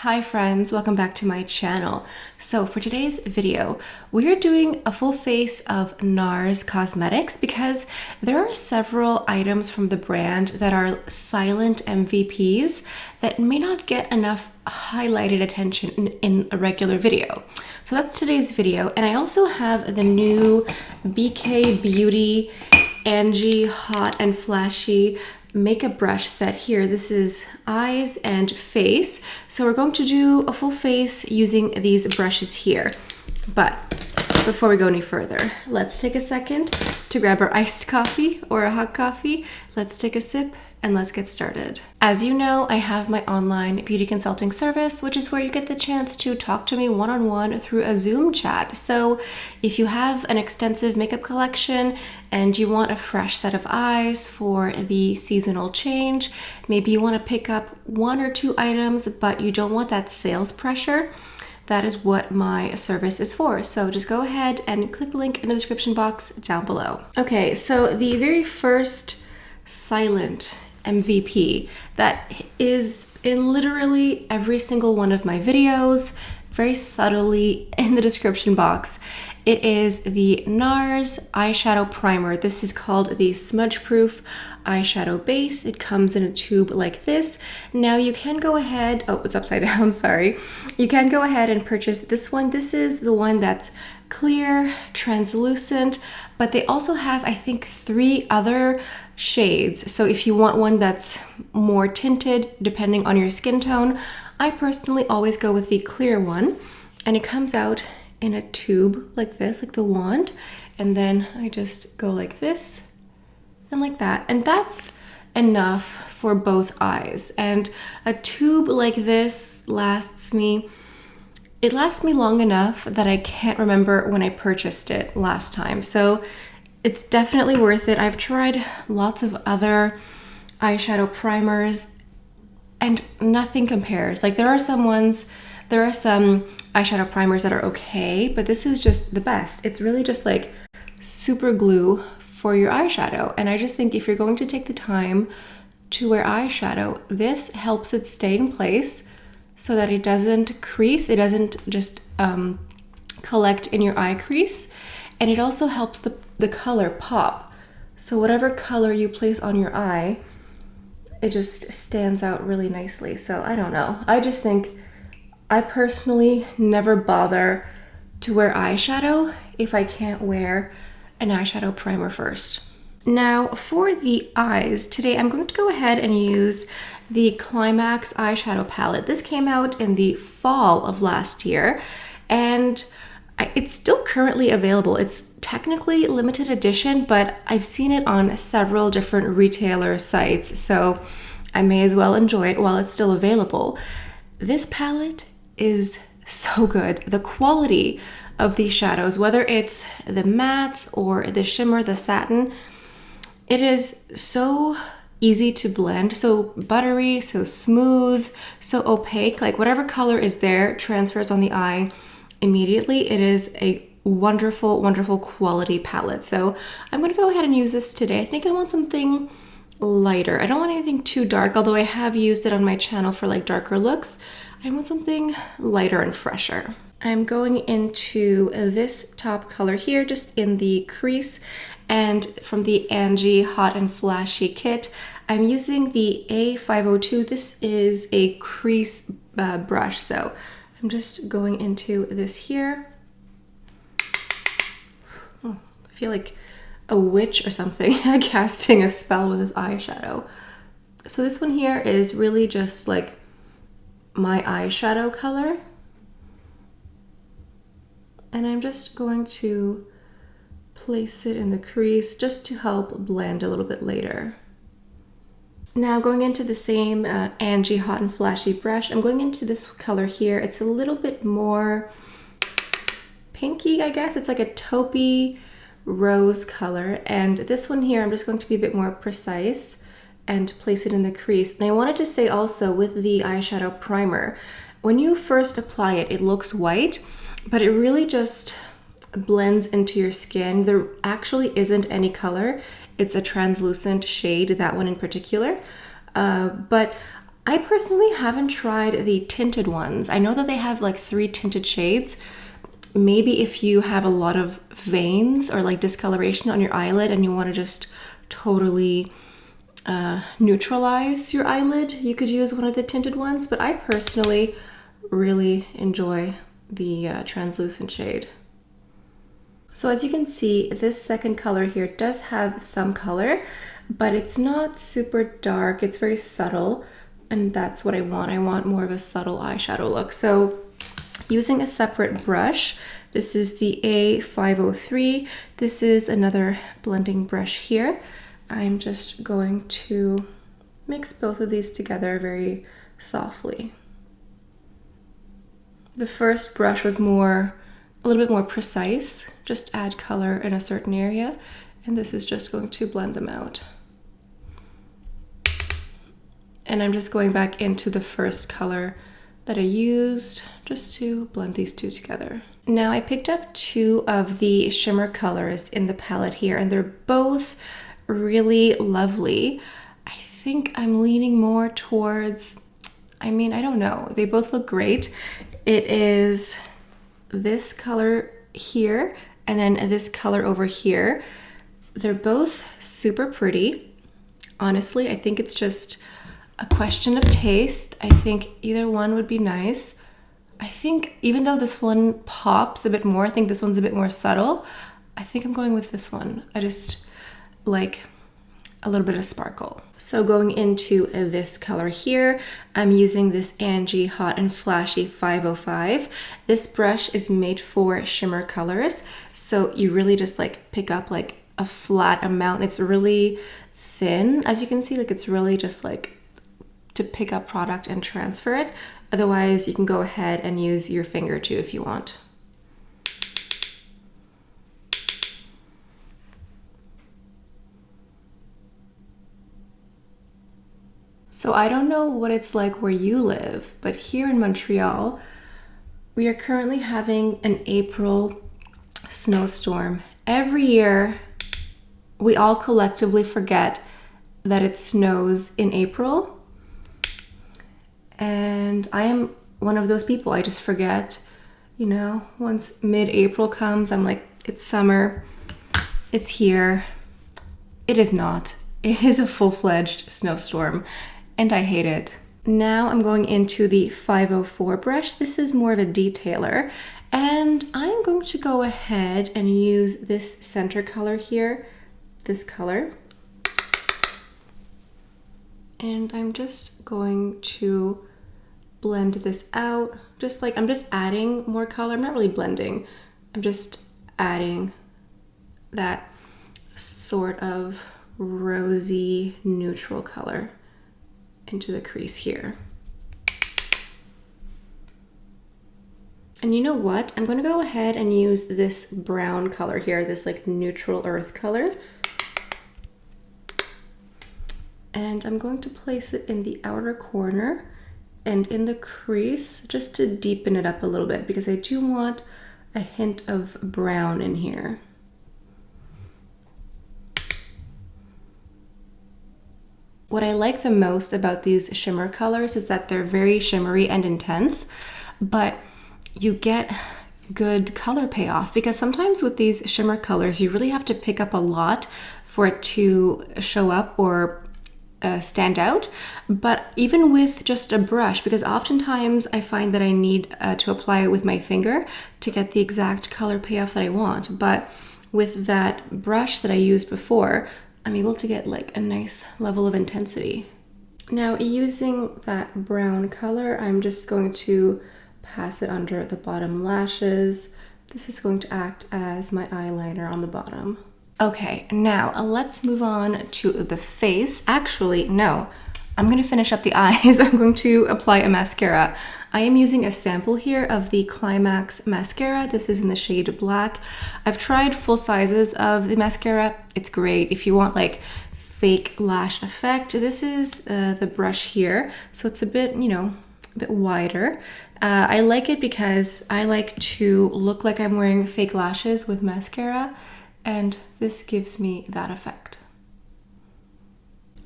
Hi friends, welcome back to my channel. So for today's video, we are doing a full face of Nars cosmetics because there are several items from the brand that are silent MVPs that may not get enough highlighted attention in a regular video. So that's today's video. And I also have the new BK Beauty Angie Hot and Flashy makeup brush set here. This is eyes and face. So we're going to do a full face using these brushes here. But before we go any further, let's take a second to grab our iced coffee or a hot coffee. Let's take a sip and let's get started. As you know, I have my online beauty consulting service, which is where you get the chance to talk to me one-on-one through a Zoom chat. So if you have an extensive makeup collection and you want a fresh set of eyes for the seasonal change, maybe you want to pick up one or two items, but you don't want that sales pressure, that is what my service is for. So just go ahead and click the link in the description box down below. Okay, so the very first silent MVP that is in literally every single one of my videos, very subtly in the description box. It is the Nars Eyeshadow Primer. This is called the Smudge Proof Eyeshadow Base. It comes in a tube like this. Now you can go ahead, oh, it's upside down, sorry. You can go ahead and purchase this one. This is the one that's clear, translucent, but they also have, I think, 3 other shades. So if you want one that's more tinted, depending on your skin tone, I personally always go with the clear one. And it comes out in a tube like this, like the wand. And then I just go like this and like that. And that's enough for both eyes. And a tube like this lasts me long enough that I can't remember when I purchased it last time. So it's definitely worth it. I've tried lots of other eyeshadow primers and nothing compares. Like there are some eyeshadow primers that are okay, but this is just the best. It's really just like super glue for your eyeshadow. And I just think if you're going to take the time to wear eyeshadow, this helps it stay in place so that it doesn't crease. It doesn't just collect in your eye crease. And it also helps the color pop. So whatever color you place on your eye, it just stands out really nicely. So I don't know. I just think I personally never bother to wear eyeshadow if I can't wear an eyeshadow primer first. Now for the eyes, today I'm going to go ahead and use the Climax eyeshadow palette. This came out in the fall of last year and it's still currently available. It's technically limited edition, but I've seen it on several different retailer sites, so I may as well enjoy it while it's still available. This palette is so good. The quality of these shadows, whether it's the mattes or the shimmer, the satin, it is so easy to blend, so buttery, so smooth, so opaque. Like whatever color is there transfers on the eye immediately. It is a wonderful, wonderful quality palette. So I'm gonna go ahead and use this today. I think I want something lighter. I don't want anything too dark, although I have used it on my channel for like darker looks. I want something lighter and fresher. I'm going into this top color here, just in the crease, and from the Angie Hot and Flashy kit, I'm using the A502. This is a crease brush, so I'm just going into this here. Oh, I feel like a witch or something casting a spell with this eyeshadow. So this one here is really just like my eyeshadow color. And I'm just going to place it in the crease just to help blend a little bit later. Now going into the same Angie Hot and Flashy brush, I'm going into this color here. It's a little bit more pinky, I guess. It's like a taupey rose color. And this one here, I'm just going to be a bit more precise and place it in the crease. And I wanted to say also with the eyeshadow primer, when you first apply it, it looks white, but it really just blends into your skin. There actually isn't any color. It's a translucent shade, that one in particular. But I personally haven't tried the tinted ones. I know that they have like 3 tinted shades. Maybe if you have a lot of veins or like discoloration on your eyelid and you want to just totally neutralize your eyelid, you could use one of the tinted ones. But I personally really enjoy the translucent shade. So as you can see, this second color here does have some color, but it's not super dark. It's very subtle, and that's what I want. I want more of a subtle eyeshadow look. So using a separate brush, this is the A503. This is another blending brush here. I'm just going to mix both of these together very softly. The first brush was a little bit more precise, just add color in a certain area, and this is just going to blend them out. And I'm just going back into the first color that I used just to blend these two together. Now I picked up 2 of the shimmer colors in the palette here, and they're both really lovely. I think I'm leaning more towards, I don't know, they both look great. It is this color here and then this color over here. They're both super pretty. Honestly, I think it's just a question of taste. I think either one would be nice. I think even though this one pops a bit more, I think this one's a bit more subtle. I think I'm going with this one. I just like a little bit of sparkle. So going into this color here, I'm using this Angie Hot and Flashy 505. This brush is made for shimmer colors, so you really just like pick up like a flat amount. It's really thin, as you can see, like it's really just like to pick up product and transfer it. Otherwise, you can go ahead and use your finger too if you want. So I don't know what it's like where you live, but here in Montreal, we are currently having an April snowstorm. Every year, we all collectively forget that it snows in April. And I am one of those people. I just forget, once mid-April comes, I'm like, it's summer, it's here. It is not. It is a full-fledged snowstorm, and I hate it. Now I'm going into the 504 brush. This is more of a detailer, and I'm going to go ahead and use this center color here, this color. And I'm just going to blend this out. I'm just adding more color. I'm not really blending. I'm just adding that sort of rosy neutral color into the crease here. And you know what? I'm going to go ahead and use this brown color here, this like neutral earth color. And I'm going to place it in the outer corner and in the crease just to deepen it up a little bit, because I do want a hint of brown in here. What I like the most about these shimmer colors is that they're very shimmery and intense, but you get good color payoff, because sometimes with these shimmer colors, you really have to pick up a lot for it to show up or stand out. But even with just a brush, because oftentimes I find that I need to apply it with my finger to get the exact color payoff that I want. But with that brush that I used before, I'm able to get like a nice level of intensity. Now using that brown color, I'm just going to pass it under the bottom lashes. This is going to act as my eyeliner on the bottom. Okay, now let's move on to the face. Actually, no, I'm gonna finish up the eyes. I'm going to apply a mascara. I am using a sample here of the Climax mascara. This is in the shade Black. I've tried full sizes of the mascara. It's great if you want like fake lash effect. This is the brush here, so it's a bit, a bit wider. I like it because I like to look like I'm wearing fake lashes with mascara, and this gives me that effect.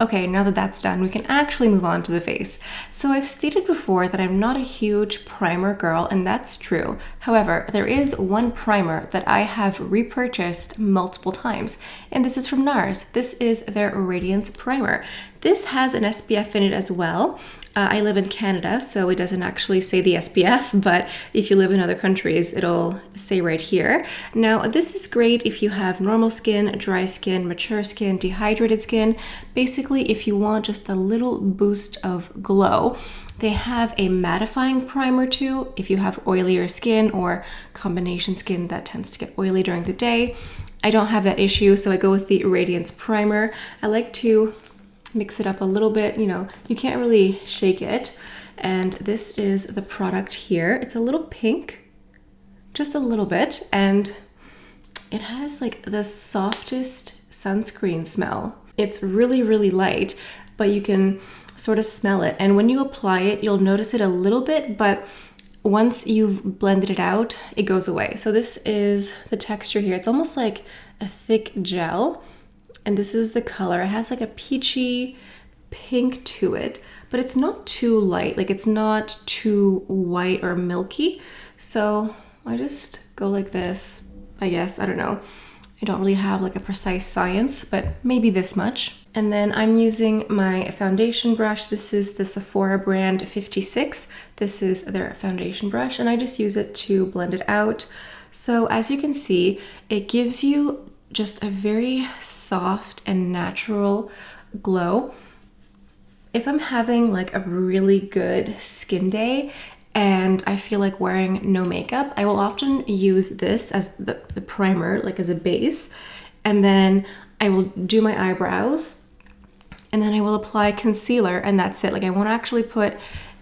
Okay, now that that's done, we can actually move on to the face. So I've stated before that I'm not a huge primer girl, and that's true. However, there is one primer that I have repurchased multiple times, and this is from Nars. This is their Radiance Primer. This has an SPF in it as well. I live in Canada, so it doesn't actually say the SPF, but if you live in other countries, it'll say right here. Now, this is great if you have normal skin, dry skin, mature skin, dehydrated skin. Basically, if you want just a little boost of glow. They have a mattifying primer too, if you have oilier skin or combination skin that tends to get oily during the day. I don't have that issue, so I go with the Radiance Primer. I like to mix it up a little bit, you know, you can't really shake it. And this is the product here. It's a little pink, just a little bit, and it has like the softest sunscreen smell. It's really, really light, but you can sort of smell it. And when you apply it, you'll notice it a little bit, but once you've blended it out, it goes away. So this is the texture here. It's almost like a thick gel. And this is the color. It has like a peachy pink to it, but it's not too light. Like it's not too white or milky. So I just go like this, I guess. I don't know. I don't really have like a precise science, but maybe this much. And then I'm using my foundation brush. This is the Sephora brand 56. This is their foundation brush, and I just use it to blend it out. So as you can see, it gives you just a very soft and natural glow. If I'm having like a really good skin day and I feel like wearing no makeup, I will often use this as the primer, like as a base, and then I will do my eyebrows, and then I will apply concealer, and that's it. Like I won't actually put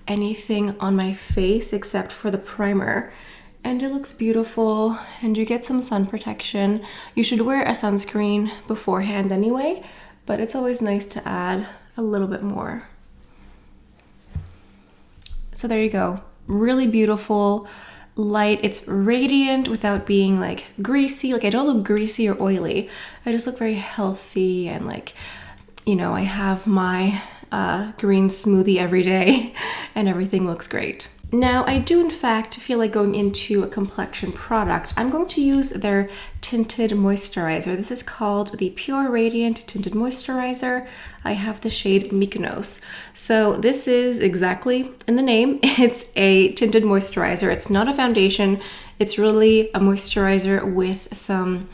anything on my face except for the primer. And it looks beautiful, and you get some sun protection. You should wear a sunscreen beforehand anyway, but it's always nice to add a little bit more. So there you go. Really beautiful, light. It's radiant without being like greasy. Like I don't look greasy or oily. I just look very healthy, and like, you know, I have my green smoothie every day and everything looks great. Now, I do in fact feel like going into a complexion product. I'm going to use their Tinted Moisturizer. This is called the Pure Radiant Tinted Moisturizer. I have the shade Mykonos. So this is exactly in the name. It's a tinted moisturizer. It's not a foundation. It's really a moisturizer with some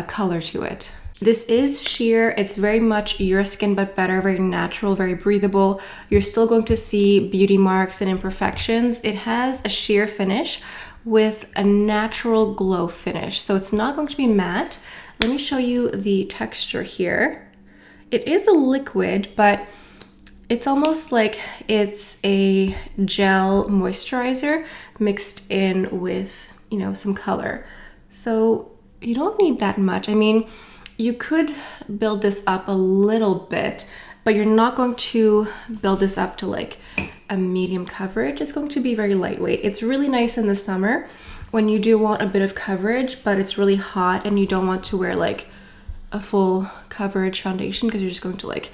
color to it. This is sheer. It's very much your skin, but better, very natural, very breathable. You're still going to see beauty marks and imperfections. It has a sheer finish with a natural glow finish. So it's not going to be matte. Let me show you the texture here. It is a liquid, but it's almost like it's a gel moisturizer mixed in with, you know, some color. So you don't need that much. I mean, you could build this up a little bit, but you're not going to build this up to like a medium coverage. It's going to be very lightweight. It's really nice in the summer when you do want a bit of coverage, but it's really hot and you don't want to wear like a full coverage foundation because you're just going to like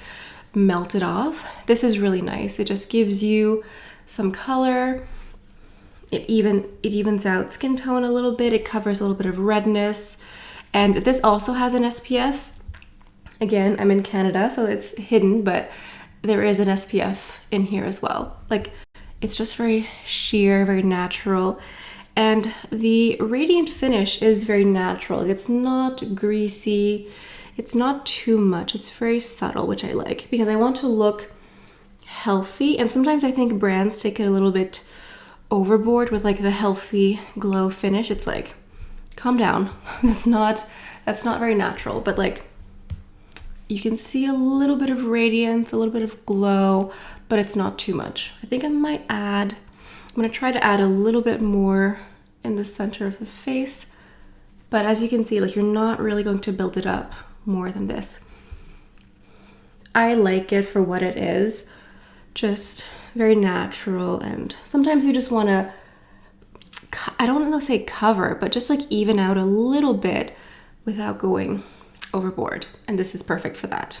melt it off. This is really nice. It just gives you some color. It evens out skin tone a little bit. It covers a little bit of redness. And this also has an SPF. Again, I'm in Canada, so it's hidden, but there is an SPF in here as well. Like, it's just very sheer, very natural. And the radiant finish is very natural. It's not greasy. It's not too much. It's very subtle, which I like because I want to look healthy. And sometimes I think brands take it a little bit overboard with like the healthy glow finish. It's like, calm down. That's not very natural, but like you can see a little bit of radiance, a little bit of glow, but it's not too much. I think I'm gonna try to add a little bit more in the center of the face, but as you can see, like you're not really going to build it up more than this. I like it for what it is, just very natural, and sometimes you just want to, I don't want to say cover, but just like even out a little bit without going overboard. And this is perfect for that.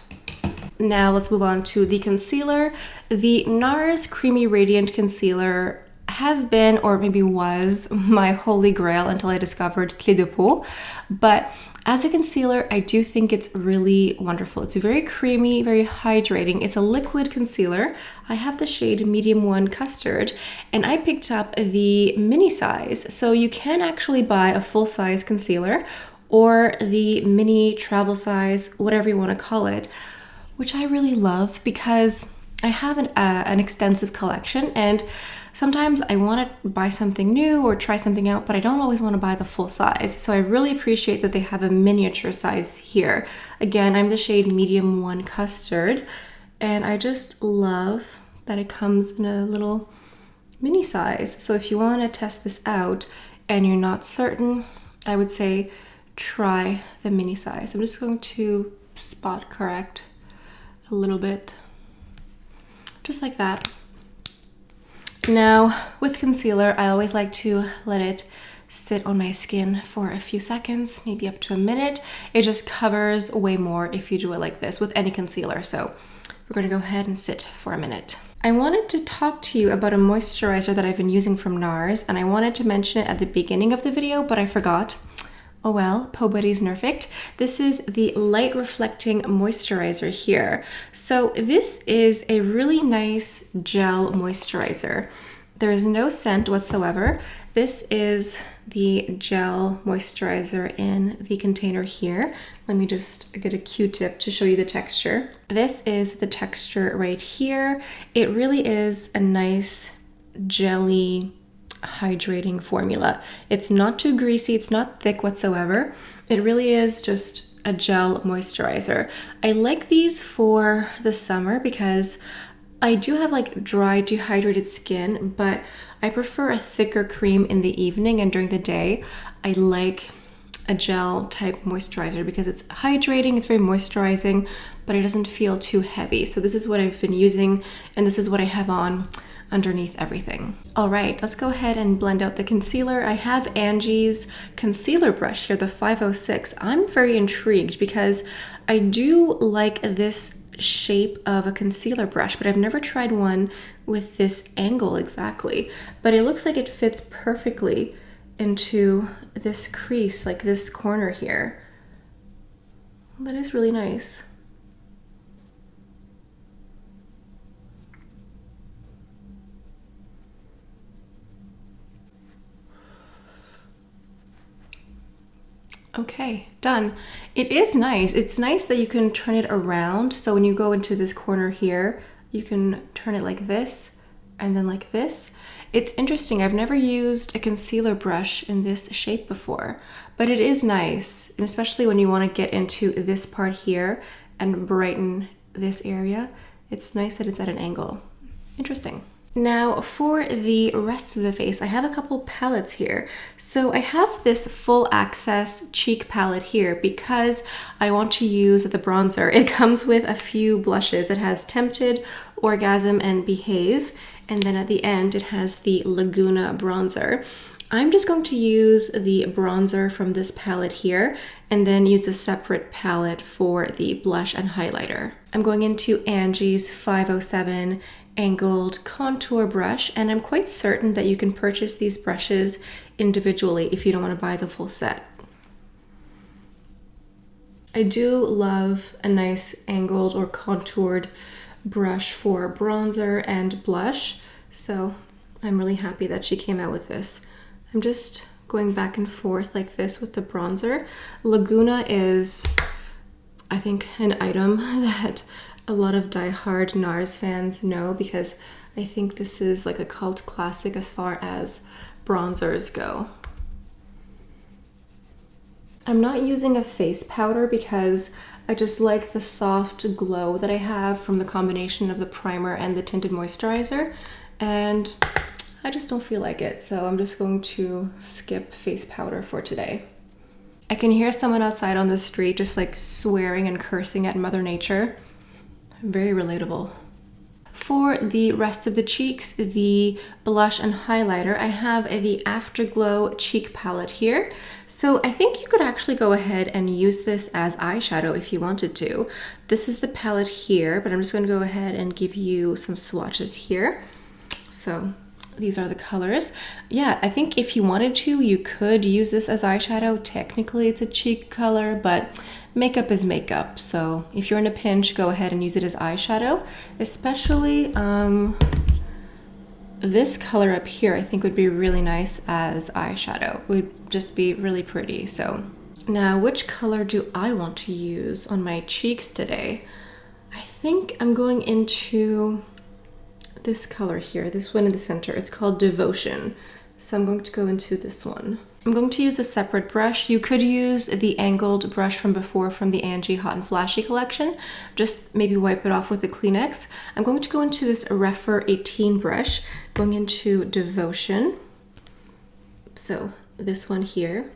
Now let's move on to the concealer. The Nars Creamy Radiant Concealer has been, or maybe was, my holy grail until I discovered Clé de Peau. But as a concealer, I do think it's really wonderful. It's very creamy, very hydrating. It's a liquid concealer. I have the shade Medium 1 Custard, and I picked up the mini size. So you can actually buy a full-size concealer or the mini travel size, whatever you want to call it, which I really love because I have an extensive collection, and sometimes I want to buy something new or try something out, but I don't always want to buy the full size. So I really appreciate that they have a miniature size here. Again, I'm the shade Medium 1 Custard, and I just love that it comes in a little mini size. So if you want to test this out and you're not certain, I would say try the mini size. I'm just going to spot correct a little bit, just like that. Now, with concealer, I always like to let it sit on my skin for a few seconds, maybe up to a minute. It just covers way more if you do it like this with any concealer. So we're gonna go ahead and sit for a minute. I wanted to talk to you about a moisturizer that I've been using from Nars, and I wanted to mention it at the beginning of the video, but I forgot. Oh well, Peau Buddy's Nerfect. This is the Light Reflecting Moisturizer here. So this is a really nice gel moisturizer. There is no scent whatsoever. This is the gel moisturizer in the container here. Let me just get a Q-tip to show you the texture. This is the texture right here. It really is a nice jelly hydrating formula. It's not too greasy, it's not thick whatsoever. It really is just a gel moisturizer. I like these for the summer because I do have like dry, dehydrated skin, but I prefer a thicker cream in the evening, and during the day I like a gel type moisturizer because it's hydrating, it's very moisturizing, but it doesn't feel too heavy. So this is what I've been using, and this is what I have on underneath everything. All right, let's go ahead and blend out the concealer. I have Angie's concealer brush here, the 506. I'm very intrigued because I do like this shape of a concealer brush, but I've never tried one with this angle exactly. But it looks like it fits perfectly into this crease, like this corner here. That is really nice. Okay, done. It is nice. It's nice that you can turn it around. So when you go into this corner here, you can turn it like this and then like this. It's interesting. I've never used a concealer brush in this shape before, but it is nice. And especially when you want to get into this part here and brighten this area, it's nice that it's at an angle. Interesting. Now for the rest of the face, I have a couple palettes here. So I have this full access cheek palette here because I want to use the bronzer. It comes with a few blushes. It has Tempted, Orgasm, and Behave. And then at the end, it has the Laguna bronzer. I'm just going to use the bronzer from this palette here and then use a separate palette for the blush and highlighter. I'm going into Angie's 507 angled contour brush, and I'm quite certain that you can purchase these brushes individually if you don't want to buy the full set. I do love a nice angled or contoured brush for bronzer and blush, so I'm really happy that she came out with this. I'm just going back and forth like this with the bronzer. Laguna is, I think, an item that a lot of die-hard Nars fans know because I think this is like a cult classic as far as bronzers go. I'm not using a face powder because I just like the soft glow that I have from the combination of the primer and the tinted moisturizer, and I just don't feel like it, so I'm just going to skip face powder for today. I can hear someone outside on the street just like swearing and cursing at Mother Nature. Very relatable. For the rest of the cheeks, the blush and highlighter, I have the Afterglow cheek palette here. So I think you could actually go ahead and use this as eyeshadow if you wanted to. This is the palette here, but I'm just going to go ahead and give you some swatches here. So these are the colors. Yeah, I think if you wanted to, you could use this as eyeshadow. Technically, it's a cheek color, but makeup is makeup. So if you're in a pinch, go ahead and use it as eyeshadow. Especially this color up here, I think would be really nice as eyeshadow. It would just be really pretty. So now, which color do I want to use on my cheeks today? I think I'm going into this color here, this one in the center. It's called Devotion. So I'm going to go into this one. I'm going to use a separate brush. You could use the angled brush from before from the Angie Hot and Flashy collection. Just maybe wipe it off with a Kleenex. I'm going to go into this Refer 18 brush, going into Devotion. So this one here.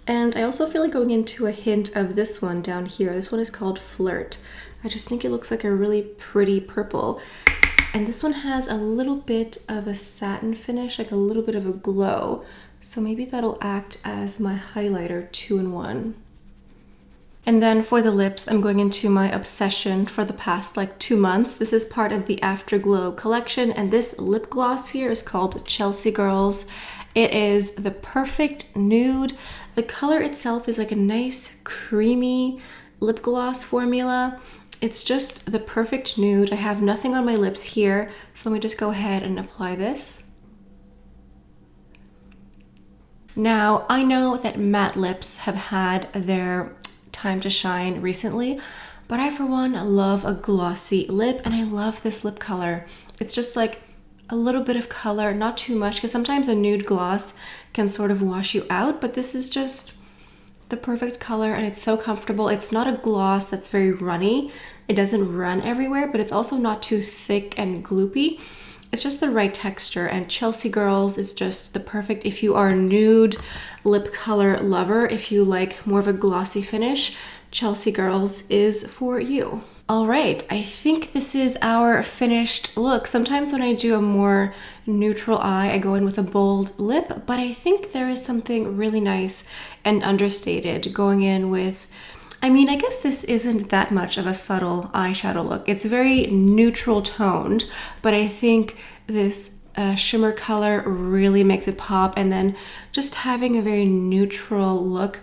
And I also feel like going into a hint of this one down here. This one is called Flirt. I just think it looks like a really pretty purple. And this one has a little bit of a satin finish, like a little bit of a glow. So maybe that'll act as my highlighter 2-in-1. And then for the lips, I'm going into my obsession for the past like 2 months. This is part of the Afterglow collection. And this lip gloss here is called Chelsea Girls. It is the perfect nude. The color itself is like a nice creamy lip gloss formula. It's just the perfect nude. I have nothing on my lips here, so let me just go ahead and apply this. Now, I know that matte lips have had their time to shine recently, but I for one love a glossy lip, and I love this lip color. It's just like a little bit of color, not too much, because sometimes a nude gloss can sort of wash you out, but this is just the perfect color and it's so comfortable. It's not a gloss that's very runny. It doesn't run everywhere, but it's also not too thick and gloopy. It's just the right texture, and Chelsea Girls is just the perfect if you are a nude lip color lover. If you like more of a glossy finish, Chelsea Girls is for you. All right, I think this is our finished look. Sometimes when I do a more neutral eye, I go in with a bold lip, but I think there is something really nice and understated going in with, I mean, I guess this isn't that much of a subtle eyeshadow look. It's very neutral toned, but I think this shimmer color really makes it pop, and then just having a very neutral look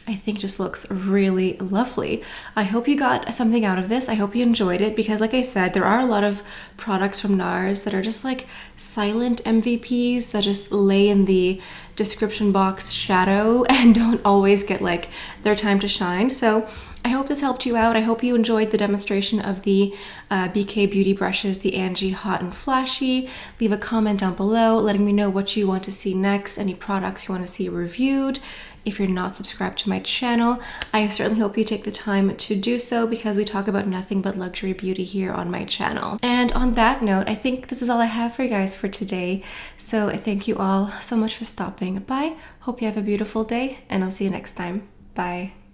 I think just looks really lovely. I hope you got something out of this. I hope you enjoyed it, because like I said, there are a lot of products from Nars that are just like silent MVPs that just lay in the description box shadow and don't always get like their time to shine. So I hope this helped you out. I hope you enjoyed the demonstration of the BK Beauty brushes, the Angie Hot and Flashy. Leave a comment down below letting me know what you want to see next, any products you want to see reviewed. If you're not subscribed to my channel, I certainly hope you take the time to do so, because we talk about nothing but luxury beauty here on my channel. And on that note, I think this is all I have for you guys for today. So thank you all so much for stopping by. Hope you have a beautiful day, and I'll see you next time. Bye.